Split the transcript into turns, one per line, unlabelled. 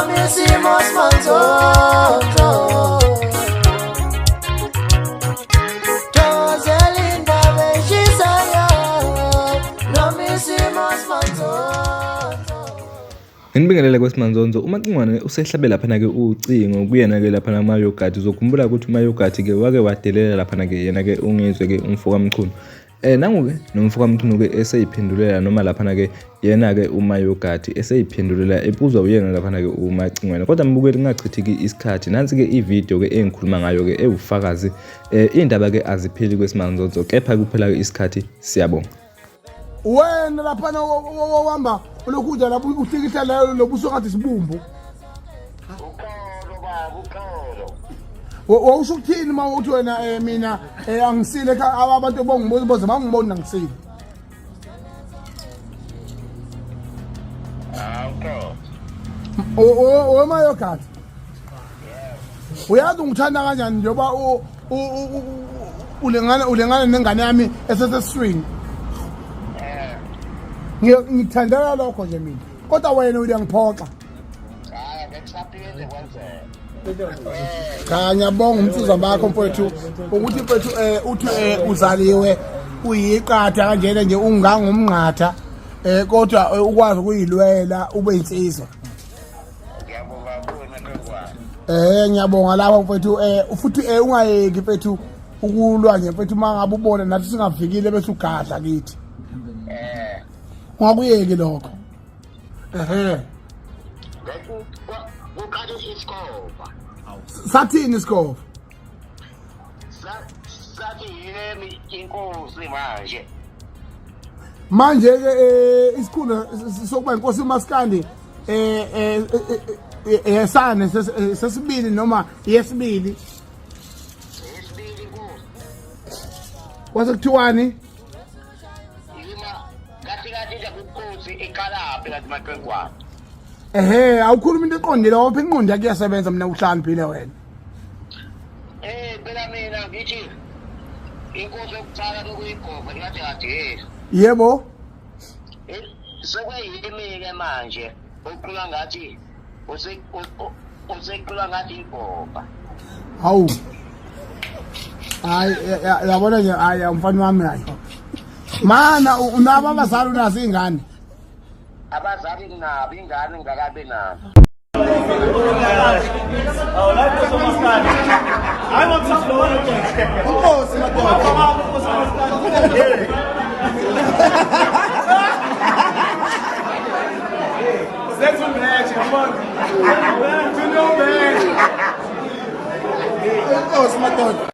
noma isimo simanzonzo. Thokozela indaba eshisayo noma isimo simanzonzo.
Nginibingelele kweSimanzonzo. uMacingwane usehlabe lapha ke ucingo kuyena ke lapha namayogurt. Uzokhumbula ukuthi umayogurt ke wake wadelela lapha ke yena ke ungizwe ke umfoka Mchunu. Nangu ke nomfoka Mchunu ke eseyiphendulela noma lapha ke yena ke umayogurt eseyiphendulela ebuzwa uyena lapha ke uMacingwane. Kodwa mbukeli ngachithiki isikhathi. Nansi ke ivideo ke engikhuluma ngayo ke ewufakazi. Indaba ke azipheli kweSimanzonzo kepha kuphela ke isikhathi. Siyabonga.
Wena lapha wahamba lokudla lapho uhlikihla leyo lobuso ngathi sibumbu.
Ukholo baba, ukholo.
Wawusho ukuthini uma uthi wena mina angisile abantu bongiboza bangibona ngisile.
Ukholo.
Omayogurt. Uyazi ngithanda kanjani njengoba ulengana nengane yami eseseswing. Ngithandela lokho nje mina. Kodwa wena uyangiphoxa.
Hayi, ngikusaphile kwenze.
Cha ngiyabonga umsizwa bakho mfowethu ukuthi mfowethu uthi uzaliwe uyiqatha kanjena nje ungangumnqatha kodwa ukwazi ukuyilwela ube insizwa.
Ngiyabonga kuwe.
Ngiyabonga lapho mfowethu futhi ungayeki mfowethu ukulwa nje mfowethu mangabe ubona nathi singavikile bese ugadla kithi. Ungakuyeki lokho.
Ukade isikova.
Sathini isikova?
Sathi yini inkosi manje.
Manje ke isikhulu sokuba inkosi uMaskandi yesane sesibili noma yesibili.
Yesibili inkosi.
Kwase kuthiwani?
Yima kathi nje inkosi ekalaphi kanti maqengwana.
Awukhuluma into eqondile wapha inqondo yakuyasebenza mina uhlaniphile wena.
Phela mina ngithi inkosi yokuqala lokuyigova ngathi kade.
Yebo.
Sekweyimi ke manje uqula ngathi usequla ngathi igova.
Hawu. Hayi yabona nje hayi umfana wami hayi. Mana unaba abazali unazo izingane.
Abazali nabo ingane ngakabe nabo.
Inkosi madoda.